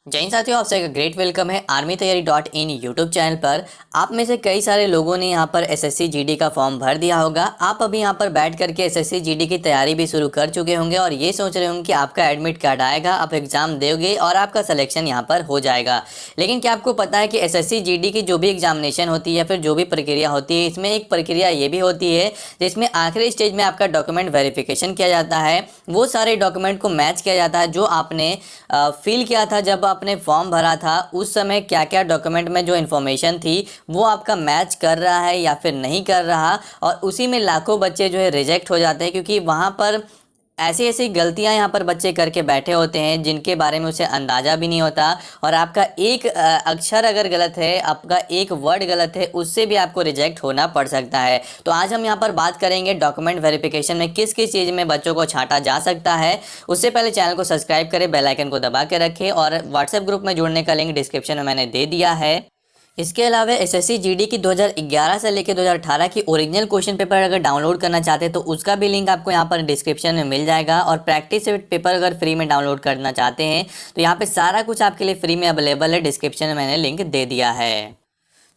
जय हिंद साथियों, आप सबका ग्रेट वेलकम है आर्मी तैयारी .in यूट्यूब चैनल पर। आप में से कई सारे लोगों ने यहां पर एसएससी जीडी का फॉर्म भर दिया होगा। आप अभी यहां पर बैठ करके एसएससी जीडी की तैयारी भी शुरू कर चुके होंगे और ये सोच रहे होंगे कि आपका एडमिट कार्ड आएगा, आप एग्जाम दोगे और आपका सिलेक्शन यहां पर हो जाएगा। लेकिन क्या आपको पता है कि एसएससी जीडी की जो भी एग्जामिनेशन होती है या फिर जो भी प्रक्रिया होती है, इसमें एक प्रक्रिया ये भी होती है जिसमें आखिरी स्टेज में आपका डॉक्यूमेंट वेरिफिकेशन किया जाता है। वो सारे डॉक्यूमेंट को मैच किया जाता है जो आपने फिल किया था जब आपने फॉर्म भरा था। उस समय क्या क्या डॉक्यूमेंट में जो इन्फॉर्मेशन थी वो आपका मैच कर रहा है या फिर नहीं कर रहा, और उसी में लाखों बच्चे जो है रिजेक्ट हो जाते हैं क्योंकि वहाँ पर ऐसी ऐसी गलतियां यहाँ पर बच्चे करके बैठे होते हैं जिनके बारे में उसे अंदाज़ा भी नहीं होता। और आपका एक अक्षर अगर गलत है, आपका एक वर्ड गलत है, उससे भी आपको रिजेक्ट होना पड़ सकता है। तो आज हम यहाँ पर बात करेंगे डॉक्यूमेंट वेरिफिकेशन में किस किस चीज़ में बच्चों को छांटा जा सकता है। उससे पहले चैनल को सब्सक्राइब करें, बेल आइकन को दबा के रखें और व्हाट्सएप ग्रुप में जुड़ने का लिंक डिस्क्रिप्शन में मैंने दे दिया है। इसके अलावा एसएससी जीडी की 2011 से लेकर 2018 की ओरिजिनल क्वेश्चन पेपर अगर डाउनलोड करना चाहते हैं तो उसका भी लिंक आपको यहाँ पर डिस्क्रिप्शन में मिल जाएगा। और प्रैक्टिस पेपर अगर फ्री में डाउनलोड करना चाहते हैं तो यहाँ पे सारा कुछ आपके लिए फ्री में अवेलेबल है, डिस्क्रिप्शन में मैंने लिंक दे दिया है।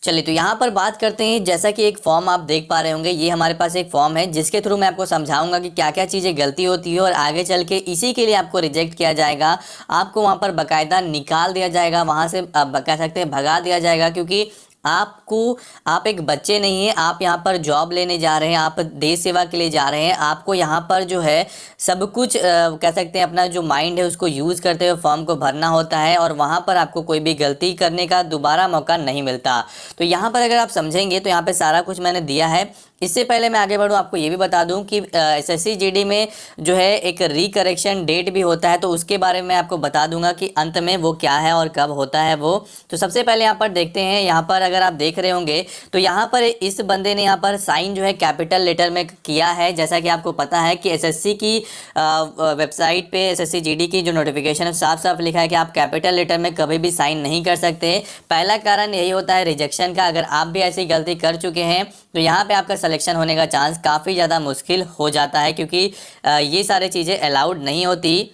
चलिए तो यहाँ पर बात करते हैं। जैसा कि एक फॉर्म आप देख पा रहे होंगे, ये हमारे पास एक फॉर्म है जिसके थ्रू मैं आपको समझाऊंगा कि क्या क्या चीज़ें गलती होती है और आगे चल के इसी के लिए आपको रिजेक्ट किया जाएगा। आपको वहाँ पर बाकायदा निकाल दिया जाएगा, वहाँ से कह सकते हैं भगा दिया जाएगा, क्योंकि आप एक बच्चे नहीं हैं, आप यहाँ पर जॉब लेने जा रहे हैं, आप देश सेवा के लिए जा रहे हैं। आपको यहाँ पर जो है सब कुछ कह सकते हैं अपना जो माइंड है उसको यूज़ करते हुए फॉर्म को भरना होता है और वहाँ पर आपको कोई भी गलती करने का दोबारा मौका नहीं मिलता। तो यहाँ पर अगर आप समझेंगे तो यहाँ पे सारा कुछ मैंने दिया है। इससे पहले मैं आगे बढ़ूँ, आपको ये भी बता दूं कि एसएससी जीडी में जो है एक रिकरेक्शन डेट भी होता है, तो उसके बारे में आपको बता दूंगा कि अंत में वो क्या है और कब होता है वो। तो सबसे पहले यहाँ पर देखते हैं। यहाँ पर अगर आप देख रहे होंगे तो यहाँ पर इस बंदे ने यहाँ पर साइन जो है कैपिटल लेटर में किया है। जैसा कि आपको पता है कि एसएससी की वेबसाइट पे एसएससी जीडी की जो नोटिफिकेशन है साफ साफ लिखा है कि आप कैपिटल लेटर में कभी भी साइन नहीं कर सकते। पहला कारण यही होता है रिजेक्शन का। अगर आप भी ऐसी गलती कर चुके हैं तो यहाँ पे आपका सिलेक्शन होने का चांस काफ़ी ज़्यादा मुश्किल हो जाता है, क्योंकि ये सारी चीज़ें अलाउड नहीं होती।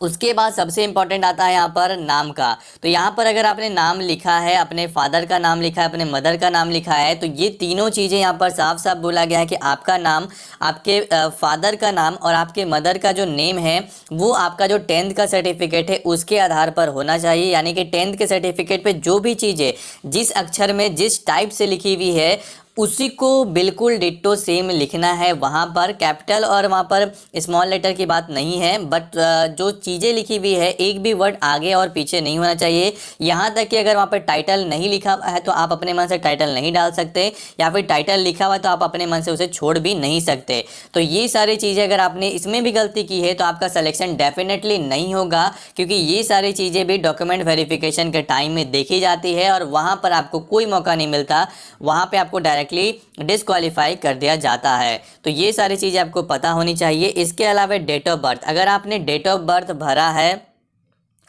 उसके बाद सबसे इम्पॉर्टेंट आता है यहाँ पर नाम का। तो यहाँ पर अगर आपने नाम लिखा है, अपने फादर का नाम लिखा है, अपने मदर का नाम लिखा है, तो ये तीनों चीज़ें यहाँ पर साफ साफ बोला गया है कि आपका नाम, आपके फादर का नाम और आपके मदर का जो नेम है वो आपका जो 10th का सर्टिफिकेट है उसके आधार पर होना चाहिए। यानी कि 10th के सर्टिफिकेट पे जो भी चीज़ें जिस अक्षर में जिस टाइप से लिखी हुई है उसी को बिल्कुल डिट्टो सेम लिखना है। वहाँ पर कैपिटल और वहाँ पर स्मॉल लेटर की बात नहीं है, बट जो चीज़ें लिखी हुई है एक भी वर्ड आगे और पीछे नहीं होना चाहिए। यहाँ तक कि अगर वहाँ पर टाइटल नहीं लिखा हुआ है तो आप अपने मन से टाइटल नहीं डाल सकते, या फिर टाइटल लिखा हुआ है तो आप अपने मन से उसे छोड़ भी नहीं सकते। तो ये सारी चीज़ें अगर आपने इसमें भी गलती की है तो आपका सिलेक्शन डेफिनेटली नहीं होगा, क्योंकि ये सारी चीज़ें भी डॉक्यूमेंट वेरिफिकेशन के टाइम में देखी जाती है और वहाँ पर आपको कोई मौका नहीं मिलता, वहाँ पर आपको डायरेक्टली डिस्क्वालीफाई कर दिया जाता है। तो ये सारी चीज़ें आपको पता होनी चाहिए। इसके अलावा डेट ऑफ बर्थ, अगर आपने डेट ऑफ बर्थ भरा है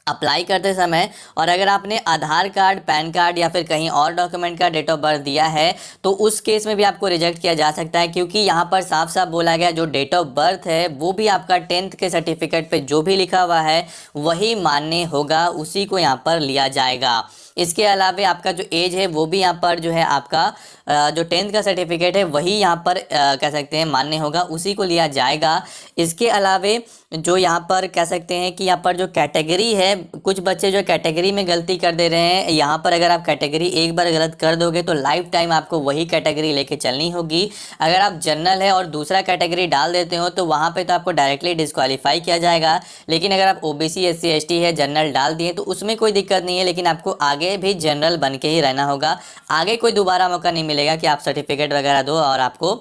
अप्लाई करते समय और अगर आपने आधार कार्ड, पैन कार्ड या फिर कहीं और डॉक्यूमेंट का डेट ऑफ बर्थ दिया है तो उस केस में भी आपको रिजेक्ट किया जा सकता है, क्योंकि यहाँ पर साफ साफ बोला गया जो डेट ऑफ बर्थ है वो भी आपका 10th के सर्टिफिकेट पे जो भी लिखा हुआ है वही मान्य होगा, उसी को यहाँ पर लिया जाएगा। इसके अलावा आपका जो एज है वो भी यहाँ पर जो है आपका जो 10th का सर्टिफिकेट है वही यहाँ पर कह सकते हैं मान्य होगा, उसी को लिया जाएगा। इसके अलावा जो यहाँ पर कह सकते हैं कि यहाँ पर जो कैटेगरी है, कुछ बच्चे जो कैटेगरी में गलती कर दे रहे हैं। यहाँ पर अगर आप कैटेगरी एक बार गलत कर दोगे तो लाइफ टाइम आपको वही कैटेगरी लेके चलनी होगी। अगर आप जनरल है और दूसरा कैटेगरी डाल देते हो तो वहाँ पे तो आपको डायरेक्टली डिस्क्वालीफाई किया जाएगा। लेकिन अगर आप ओबीसी, एससी, एसटी है, जनरल डाल दिए तो उसमें कोई दिक्कत नहीं है, लेकिन आपको आगे भी जनरल बन के ही रहना होगा। आगे कोई दोबारा मौका नहीं मिलेगा कि आप सर्टिफिकेट वगैरह दो और आपको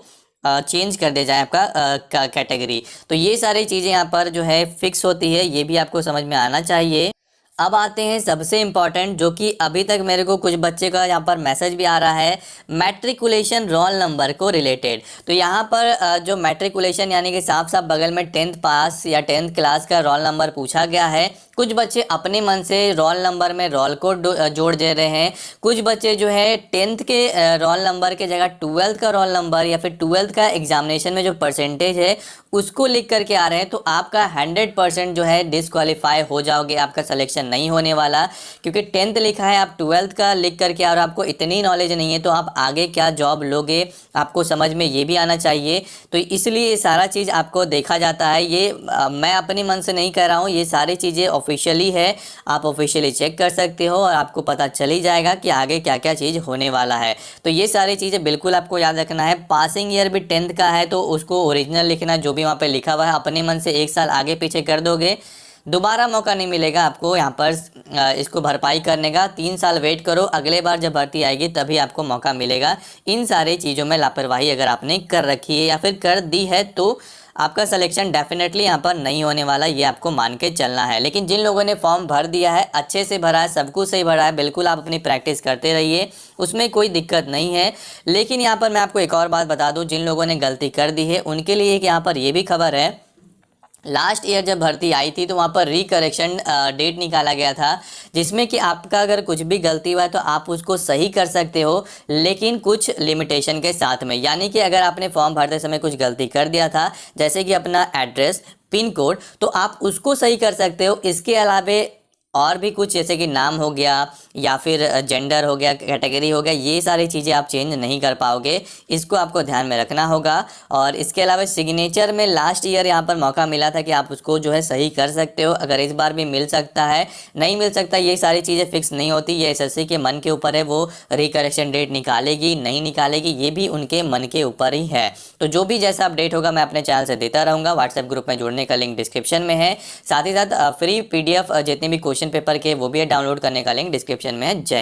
चेंज कर दे जाए आपका कैटेगरी। तो ये सारी चीज़ें यहाँ पर जो है फिक्स होती है, ये भी आपको समझ में आना चाहिए। अब आते हैं सबसे इम्पॉर्टेंट, जो कि अभी तक मेरे को कुछ बच्चे का यहाँ पर मैसेज भी आ रहा है, मैट्रिकुलेशन रोल नंबर को रिलेटेड। तो यहाँ पर जो मैट्रिकुलेशन यानी कि साफ साफ बगल में 10th पास या 10th क्लास का रोल नंबर पूछा गया है। कुछ बच्चे अपने मन से रोल नंबर में रोल कोड जोड़ दे रहे हैं। कुछ बच्चे जो है 10th के रोल नंबर के जगह 12th का रोल नंबर या फिर 12th का एग्जामिनेशन में जो परसेंटेज है उसको लिख करके आ रहे हैं। तो आपका 100% जो है डिस्क्वालीफाई हो जाओगे, आपका सिलेक्शन नहीं होने वाला, क्योंकि 10th लिखा है, आप 12th का लिख करके और आपको इतनी नॉलेज नहीं है तो आप आगे क्या जॉब लोगे, आपको समझ में ये भी आना चाहिए। तो इसलिए ये सारा चीज़ आपको देखा जाता है। ये मैं अपनी मन से नहीं कह रहा हूँ, ये सारी चीज़ें ऑफिशियली है, आप ऑफिशियली चेक कर सकते हो और आपको पता चल ही जाएगा कि आगे क्या क्या चीज़ होने वाला है। तो ये सारी चीज़ें बिल्कुल आपको याद रखना है। पासिंग ईयर भी 10th का है तो उसको ओरिजिनल लिखना, जो भी वहाँ पे लिखा हुआ है। अपने मन से 1 साल आगे पीछे कर दोगे, दोबारा मौका नहीं मिलेगा आपको यहाँ पर इसको भरपाई करने का। 3 साल वेट करो, अगले बार जब भर्ती आएगी तभी आपको मौका मिलेगा। इन सारी चीज़ों में लापरवाही अगर आपने कर रखी है या फिर कर दी है तो आपका सिलेक्शन डेफिनेटली यहाँ पर नहीं होने वाला, ये आपको मान के चलना है। लेकिन जिन लोगों ने फॉर्म भर दिया है, अच्छे से भरा है, सब कुछ सही भरा है, बिल्कुल आप अपनी प्रैक्टिस करते रहिए, उसमें कोई दिक्कत नहीं है। लेकिन यहाँ पर मैं आपको एक और बात बता दूँ, जिन लोगों ने गलती कर दी है उनके लिए एक यहाँ पर ये भी खबर है। लास्ट ईयर जब भर्ती आई थी तो वहाँ पर रिकरेक्शन डेट निकाला गया था, जिसमें कि आपका अगर कुछ भी गलती हुआ है तो आप उसको सही कर सकते हो, लेकिन कुछ लिमिटेशन के साथ में। यानी कि अगर आपने फॉर्म भरते समय कुछ गलती कर दिया था, जैसे कि अपना एड्रेस, पिन कोड, तो आप उसको सही कर सकते हो। इसके अलावा और भी कुछ, जैसे कि नाम हो गया या फिर जेंडर हो गया, कैटेगरी हो गया, ये सारी चीज़ें आप चेंज नहीं कर पाओगे, इसको आपको ध्यान में रखना होगा। और इसके अलावा सिग्नेचर में लास्ट ईयर यहाँ पर मौका मिला था कि आप उसको जो है सही कर सकते हो, अगर इस बार भी मिल सकता है, नहीं मिल सकता, ये सारी चीज़ें फिक्स नहीं होती, ये एसएससी के मन के ऊपर है, वो रिकरेक्शन डेट निकालेगी नहीं निकालेगी ये भी उनके मन के ऊपर ही है। तो जो भी जैसा अपडेट होगा मैं अपने चैनल से देता रहूँगा। व्हाट्सएप ग्रुप में जुड़ने का लिंक डिस्क्रिप्शन में है, साथ ही साथ फ्री PDF जितने भी क्वेश्चन पेपर के वो भी डाउनलोड करने का लिंक डिस्क्रिप्शन में है। जय